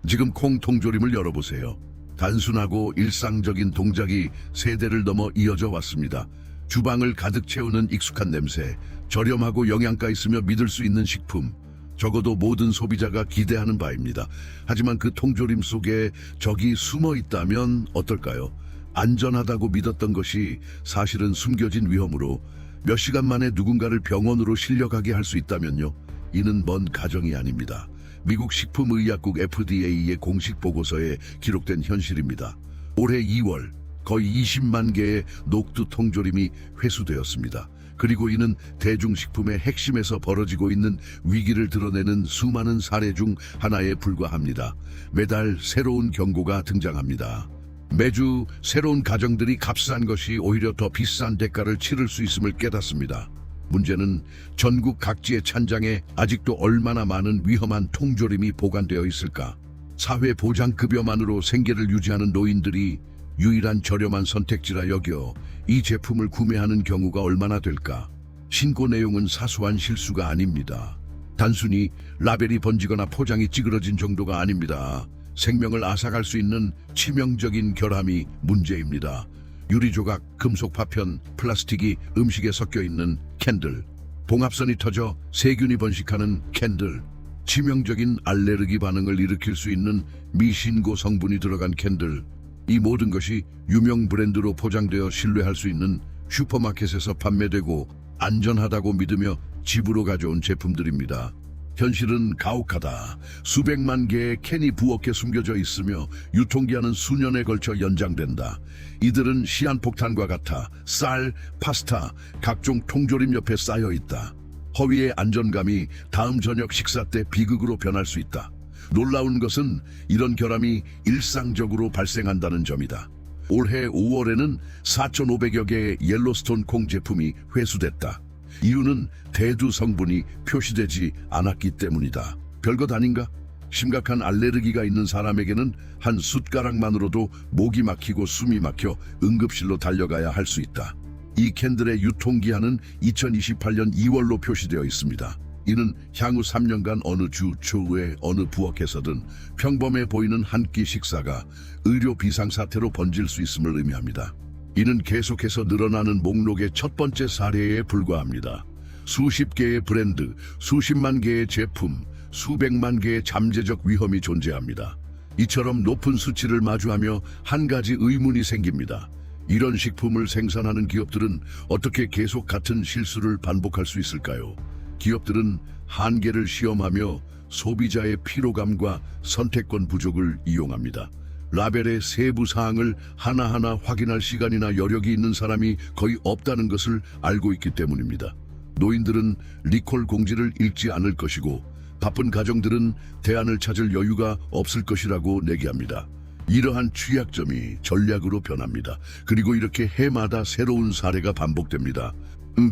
지금 콩 통조림을 열어보세요. 단순하고 일상적인 동작이 세대를 넘어 이어져 왔습니다. 주방을 가득 채우는 익숙한 냄새, 저렴하고 영양가 있으며 믿을 수 있는 식품, 적어도 모든 소비자가 기대하는 바입니다. 하지만 그 통조림 속에 적이 숨어 있다면 어떨까요? 안전하다고 믿었던 것이 사실은 숨겨진 위험으로 몇 시간 만에 누군가를 병원으로 실려가게 할 수 있다면요. 이는 먼 가정이 아닙니다. 미국 식품의약국 FDA의 공식 보고서에 기록된 현실입니다. 올해 2월 거의 20만 개의 녹두 통조림이 회수되었습니다. 그리고 이는 대중식품의 핵심에서 벌어지고 있는 위기를 드러내는 수많은 사례 중 하나에 불과합니다. 매달 새로운 경고가 등장합니다. 매주 새로운 가정들이 값싼 것이 오히려 더 비싼 대가를 치를 수 있음을 깨닫습니다. 문제는 전국 각지의 찬장에 아직도 얼마나 많은 위험한 통조림이 보관되어 있을까? 사회보장급여만으로 생계를 유지하는 노인들이 유일한 저렴한 선택지라 여겨 이 제품을 구매하는 경우가 얼마나 될까? 신고 내용은 사소한 실수가 아닙니다. 단순히 라벨이 번지거나 포장이 찌그러진 정도가 아닙니다. 생명을 앗아갈 수 있는 치명적인 결함이 문제입니다. 유리조각, 금속 파편, 플라스틱이 음식에 섞여 있는 캔들, 봉합선이 터져 세균이 번식하는 캔들, 치명적인 알레르기 반응을 일으킬 수 있는 미신고 성분이 들어간 캔들, 이 모든 것이 유명 브랜드로 포장되어 신뢰할 수 있는 슈퍼마켓에서 판매되고 안전하다고 믿으며 집으로 가져온 제품들입니다. 현실은 가혹하다. 수백만 개의 캔이 부엌에 숨겨져 있으며 유통기한은 수년에 걸쳐 연장된다. 이들은 시한폭탄과 같아 쌀, 파스타, 각종 통조림 옆에 쌓여 있다. 허위의 안전감이 다음 저녁 식사 때 비극으로 변할 수 있다. 놀라운 것은 이런 결함이 일상적으로 발생한다는 점이다. 올해 5월에는 4,500여 개의 옐로스톤 콩 제품이 회수됐다. 이유는 대두 성분이 표시되지 않았기 때문이다. 별것 아닌가? 심각한 알레르기가 있는 사람에게는 한 숟가락만으로도 목이 막히고 숨이 막혀 응급실로 달려가야 할 수 있다. 이 캔들의 유통기한은 2028년 2월로 표시되어 있습니다. 이는 향후 3년간 어느 주 초의 어느 부엌에서든 평범해 보이는 한 끼 식사가 의료 비상사태로 번질 수 있음을 의미합니다. 이는 계속해서 늘어나는 목록의 첫 번째 사례에 불과합니다. 수십 개의 브랜드, 수십만 개의 제품, 수백만 개의 잠재적 위험이 존재합니다. 이처럼 높은 수치를 마주하며 한 가지 의문이 생깁니다. 이런 식품을 생산하는 기업들은 어떻게 계속 같은 실수를 반복할 수 있을까요? 기업들은 한계를 시험하며 소비자의 피로감과 선택권 부족을 이용합니다. 라벨의 세부 사항을 하나하나 확인할 시간이나 여력이 있는 사람이 거의 없다는 것을 알고 있기 때문입니다. 노인들은 리콜 공지를 읽지 않을 것이고 바쁜 가정들은 대안을 찾을 여유가 없을 것이라고 내기합니다. 이러한 취약점이 전략으로 변합니다. 그리고 이렇게 해마다 새로운 사례가 반복됩니다.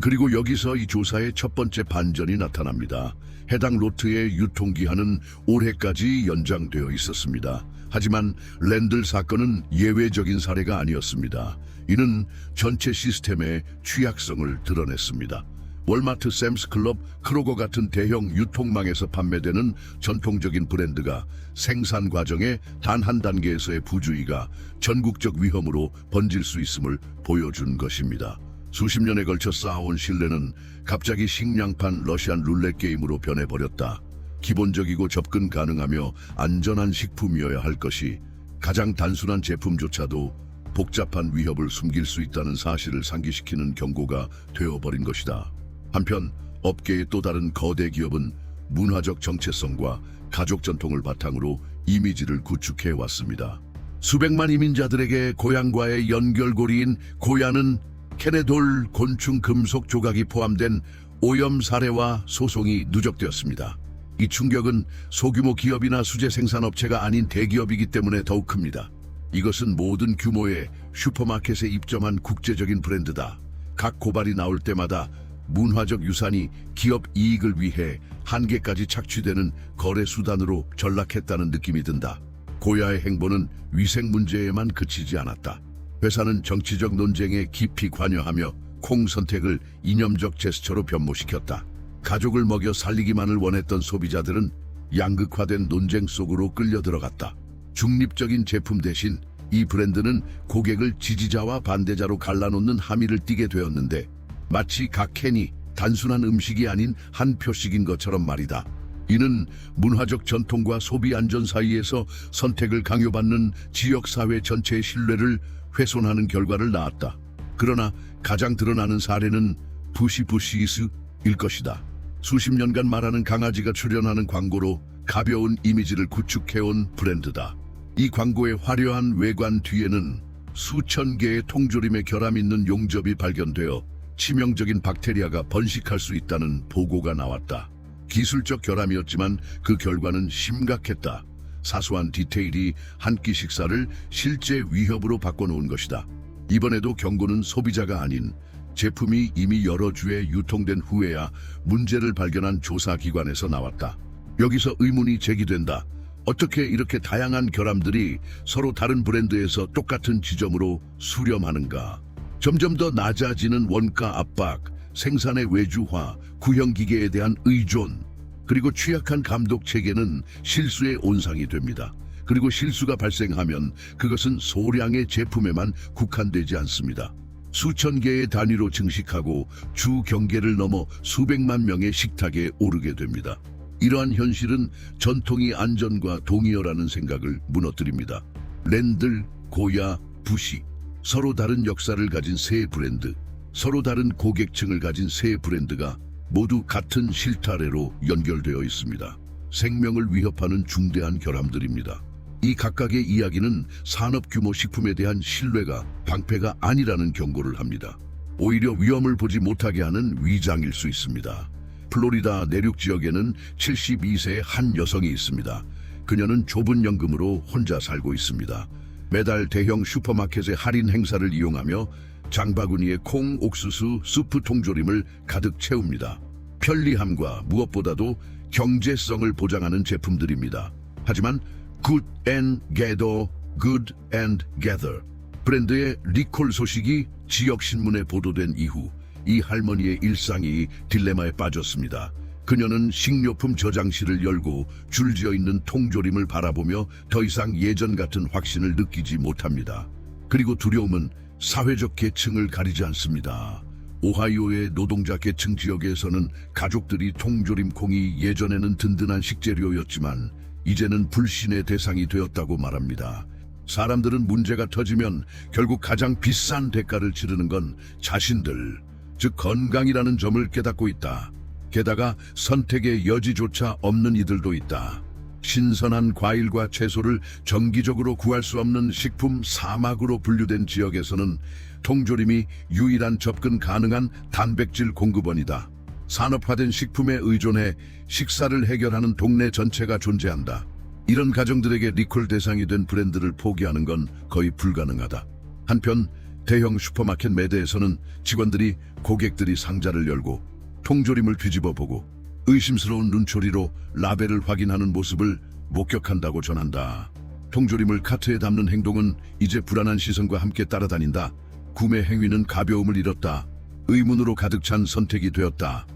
그리고 여기서 이 조사의 첫 번째 반전이 나타납니다. 해당 로트의 유통기한은 올해까지 연장되어 있었습니다. 하지만 랜들 사건은 예외적인 사례가 아니었습니다. 이는 전체 시스템의 취약성을 드러냈습니다. 월마트, 샘스클럽, 크로거 같은 대형 유통망에서 판매되는 전통적인 브랜드가 생산 과정의 단 한 단계에서의 부주의가 전국적 위험으로 번질 수 있음을 보여준 것입니다. 수십 년에 걸쳐 쌓아온 신뢰는 갑자기 식량판 러시안 룰렛 게임으로 변해버렸다. 기본적이고 접근 가능하며 안전한 식품이어야 할 것이 가장 단순한 제품조차도 복잡한 위협을 숨길 수 있다는 사실을 상기시키는 경고가 되어버린 것이다. 한편 업계의 또 다른 거대 기업은 문화적 정체성과 가족 전통을 바탕으로 이미지를 구축해 왔습니다. 수백만 이민자들에게 고향과의 연결고리인 고야는 캔에 돌 곤충 금속 조각이 포함된 오염 사례와 소송이 누적되었습니다. 이 충격은 소규모 기업이나 수제 생산업체가 아닌 대기업이기 때문에 더욱 큽니다. 이것은 모든 규모의 슈퍼마켓에 입점한 국제적인 브랜드다. 각 고발이 나올 때마다 문화적 유산이 기업 이익을 위해 한계까지 착취되는 거래 수단으로 전락했다는 느낌이 든다. 고야의 행보는 위생 문제에만 그치지 않았다. 회사는 정치적 논쟁에 깊이 관여하며 콩 선택을 이념적 제스처로 변모시켰다. 가족을 먹여 살리기만을 원했던 소비자들은 양극화된 논쟁 속으로 끌려 들어갔다. 중립적인 제품 대신 이 브랜드는 고객을 지지자와 반대자로 갈라놓는 함의를 띠게 되었는데 마치 각 캔이 단순한 음식이 아닌 한 표식인 것처럼 말이다. 이는 문화적 전통과 소비 안전 사이에서 선택을 강요받는 지역사회 전체의 신뢰를 훼손하는 결과를 낳았다. 그러나 가장 드러나는 사례는 부시부시이스일 것이다. 수십 년간 말하는 강아지가 출연하는 광고로 가벼운 이미지를 구축해온 브랜드다. 이 광고의 화려한 외관 뒤에는 수천 개의 통조림에 결함 있는 용접이 발견되어 치명적인 박테리아가 번식할 수 있다는 보고가 나왔다. 기술적 결함이었지만 그 결과는 심각했다. 사소한 디테일이 한 끼 식사를 실제 위협으로 바꿔놓은 것이다. 이번에도 경고는 소비자가 아닌 제품이 이미 여러 주에 유통된 후에야 문제를 발견한 조사기관에서 나왔다. 여기서 의문이 제기된다. 어떻게 이렇게 다양한 결함들이 서로 다른 브랜드에서 똑같은 지점으로 수렴하는가? 점점 더 낮아지는 원가 압박, 생산의 외주화, 구형기계에 대한 의존, 그리고 취약한 감독 체계는 실수의 온상이 됩니다. 그리고 실수가 발생하면 그것은 소량의 제품에만 국한되지 않습니다. 수천 개의 단위로 증식하고 주 경계를 넘어 수백만 명의 식탁에 오르게 됩니다. 이러한 현실은 전통이 안전과 동의어라는 생각을 무너뜨립니다. 랜들, 고야, 부시, 서로 다른 역사를 가진 세 브랜드, 서로 다른 고객층을 가진 세 브랜드가 모두 같은 실타래로 연결되어 있습니다. 생명을 위협하는 중대한 결함들입니다. 이 각각의 이야기는 산업 규모 식품에 대한 신뢰가 방패가 아니라는 경고를 합니다. 오히려 위험을 보지 못하게 하는 위장일 수 있습니다. 플로리다 내륙 지역에는 72세의 한 여성이 있습니다. 그녀는 좁은 연금으로 혼자 살고 있습니다. 매달 대형 슈퍼마켓의 할인 행사를 이용하며 장바구니에 콩, 옥수수, 수프 통조림을 가득 채웁니다. 편리함과 무엇보다도 경제성을 보장하는 제품들입니다. 하지만 Good and Gather, Good and Gather 브랜드의 리콜 소식이 지역 신문에 보도된 이후 이 할머니의 일상이 딜레마에 빠졌습니다. 그녀는 식료품 저장실을 열고 줄지어 있는 통조림을 바라보며 더 이상 예전 같은 확신을 느끼지 못합니다. 그리고 두려움은 사회적 계층을 가리지 않습니다. 오하이오의 노동자 계층 지역에서는 가족들이 통조림 콩이 예전에는 든든한 식재료였지만 이제는 불신의 대상이 되었다고 말합니다. 사람들은 문제가 터지면 결국 가장 비싼 대가를 치르는 건 자신들, 즉 건강이라는 점을 깨닫고 있다. 게다가 선택의 여지조차 없는 이들도 있다. 신선한 과일과 채소를 정기적으로 구할 수 없는 식품 사막으로 분류된 지역에서는 통조림이 유일한 접근 가능한 단백질 공급원이다. 산업화된 식품에 의존해 식사를 해결하는 동네 전체가 존재한다. 이런 가정들에게 리콜 대상이 된 브랜드를 포기하는 건 거의 불가능하다. 한편 대형 슈퍼마켓 매대에서는 직원들이 고객들이 상자를 열고 통조림을 뒤집어 보고 의심스러운 눈초리로 라벨을 확인하는 모습을 목격한다고 전한다. 통조림을 카트에 담는 행동은 이제 불안한 시선과 함께 따라다닌다. 구매 행위는 가벼움을 잃었다. 의문으로 가득 찬 선택이 되었다.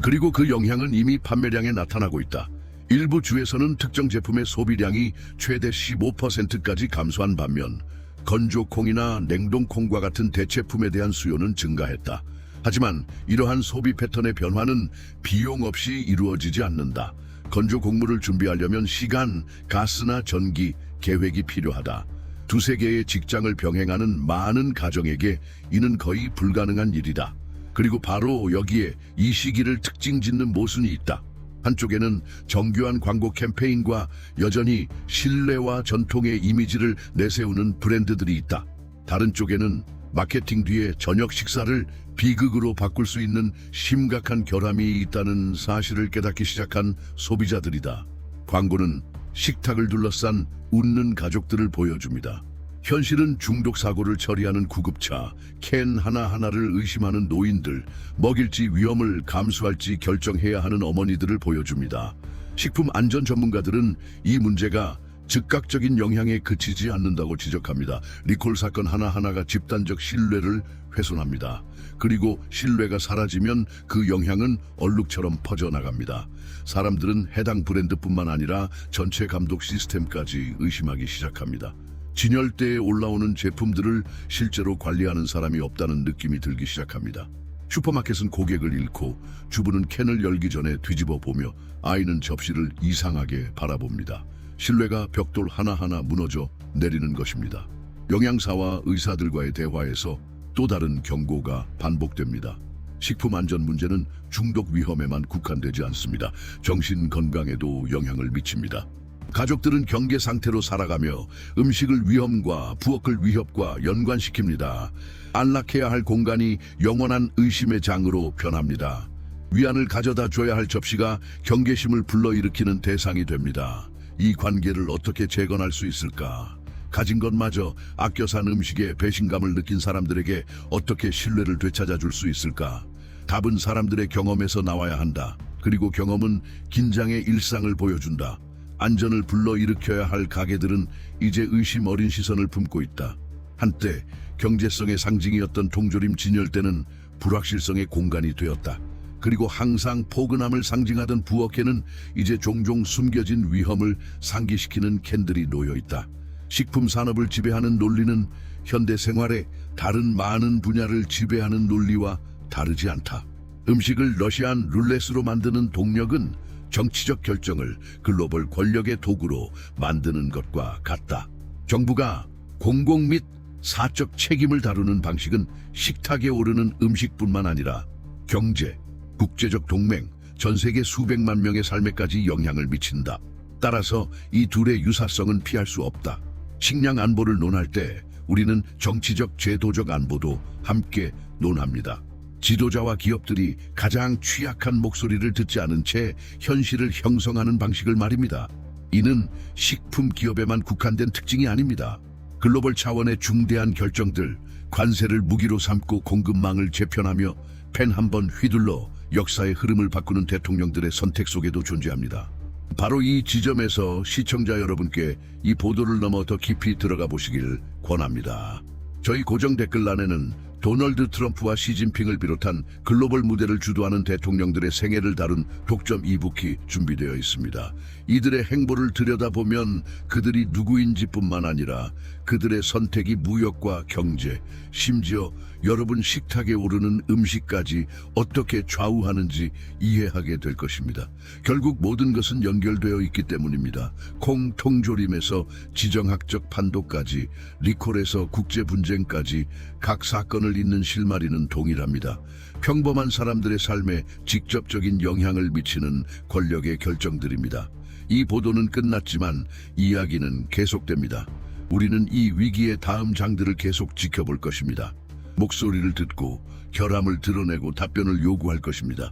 그리고 그 영향은 이미 판매량에 나타나고 있다. 일부 주에서는 특정 제품의 소비량이 최대 15%까지 감소한 반면 건조콩이나 냉동콩과 같은 대체품에 대한 수요는 증가했다. 하지만 이러한 소비 패턴의 변화는 비용 없이 이루어지지 않는다. 건조 곡물을 준비하려면 시간, 가스나 전기, 계획이 필요하다. 두세 개의 직장을 병행하는 많은 가정에게 이는 거의 불가능한 일이다. 그리고 바로 여기에 이 시기를 특징 짓는 모순이 있다. 한쪽에는 정교한 광고 캠페인과 여전히 신뢰와 전통의 이미지를 내세우는 브랜드들이 있다. 다른 쪽에는 마케팅 뒤에 저녁 식사를 비극으로 바꿀 수 있는 심각한 결함이 있다는 사실을 깨닫기 시작한 소비자들이다. 광고는 식탁을 둘러싼 웃는 가족들을 보여줍니다. 현실은 중독 사고를 처리하는 구급차, 캔 하나하나를 의심하는 노인들, 먹일지 위험을 감수할지 결정해야 하는 어머니들을 보여줍니다. 식품 안전 전문가들은 이 문제가 즉각적인 영향에 그치지 않는다고 지적합니다. 리콜 사건 하나하나가 집단적 신뢰를 훼손합니다. 그리고 신뢰가 사라지면 그 영향은 얼룩처럼 퍼져나갑니다. 사람들은 해당 브랜드뿐만 아니라 전체 감독 시스템까지 의심하기 시작합니다. 진열대에 올라오는 제품들을 실제로 관리하는 사람이 없다는 느낌이 들기 시작합니다. 슈퍼마켓은 고객을 잃고 주부는 캔을 열기 전에 뒤집어 보며 아이는 접시를 이상하게 바라봅니다. 신뢰가 벽돌 하나하나 무너져 내리는 것입니다. 영양사와 의사들과의 대화에서 또 다른 경고가 반복됩니다. 식품 안전 문제는 중독 위험에만 국한되지 않습니다. 정신 건강에도 영향을 미칩니다. 가족들은 경계 상태로 살아가며 음식을 위험과 부엌을 위협과 연관시킵니다. 안락해야 할 공간이 영원한 의심의 장으로 변합니다. 위안을 가져다 줘야 할 접시가 경계심을 불러일으키는 대상이 됩니다. 이 관계를 어떻게 재건할 수 있을까? 가진 것마저 아껴 산 음식에 배신감을 느낀 사람들에게 어떻게 신뢰를 되찾아줄 수 있을까? 답은 사람들의 경험에서 나와야 한다. 그리고 경험은 긴장의 일상을 보여준다. 안전을 불러일으켜야 할 가게들은 이제 의심 어린 시선을 품고 있다. 한때 경제성의 상징이었던 통조림 진열대는 불확실성의 공간이 되었다. 그리고 항상 포근함을 상징하던 부엌에는 이제 종종 숨겨진 위험을 상기시키는 캔들이 놓여 있다. 식품 산업을 지배하는 논리는 현대 생활의 다른 많은 분야를 지배하는 논리와 다르지 않다. 음식을 러시안 룰렛으로 만드는 동력은 정치적 결정을 글로벌 권력의 도구로 만드는 것과 같다. 정부가 공공 및 사적 책임을 다루는 방식은 식탁에 오르는 음식뿐만 아니라 경제, 국제적 동맹, 전 세계 수백만 명의 삶에까지 영향을 미친다. 따라서 이 둘의 유사성은 피할 수 없다. 식량 안보를 논할 때 우리는 정치적, 제도적 안보도 함께 논합니다. 지도자와 기업들이 가장 취약한 목소리를 듣지 않은 채 현실을 형성하는 방식을 말입니다. 이는 식품 기업에만 국한된 특징이 아닙니다. 글로벌 차원의 중대한 결정들, 관세를 무기로 삼고 공급망을 재편하며 펜 한 번 휘둘러 역사의 흐름을 바꾸는 대통령들의 선택 속에도 존재합니다. 바로 이 지점에서 시청자 여러분께 이 보도를 넘어 더 깊이 들어가 보시길 권합니다. 저희 고정 댓글란에는 도널드 트럼프와 시진핑을 비롯한 글로벌 무대를 주도하는 대통령들의 생애를 다룬 독점 이북이 준비되어 있습니다. 이들의 행보를 들여다보면 그들이 누구인지뿐만 아니라 그들의 선택이 무역과 경제, 심지어 여러분 식탁에 오르는 음식까지 어떻게 좌우하는지 이해하게 될 것입니다. 결국 모든 것은 연결되어 있기 때문입니다. 콩 통조림에서 지정학적 판도까지, 리콜에서 국제 분쟁까지 각 사건을 잇는 실마리는 동일합니다. 평범한 사람들의 삶에 직접적인 영향을 미치는 권력의 결정들입니다. 이 보도는 끝났지만 이야기는 계속됩니다. 우리는 이 위기의 다음 장들을 계속 지켜볼 것입니다. 목소리를 듣고 결함을 드러내고 답변을 요구할 것입니다.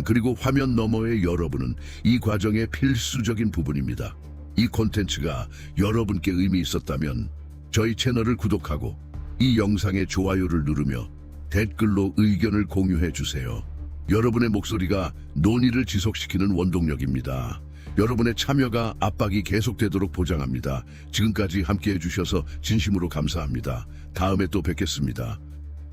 그리고 화면 너머의 여러분은 이 과정의 필수적인 부분입니다. 이 콘텐츠가 여러분께 의미 있었다면 저희 채널을 구독하고 이 영상에 좋아요를 누르며 댓글로 의견을 공유해 주세요. 여러분의 목소리가 논의를 지속시키는 원동력입니다. 여러분의 참여가 압박이 계속되도록 보장합니다. 지금까지 함께해 주셔서 진심으로 감사합니다. 다음에 또 뵙겠습니다.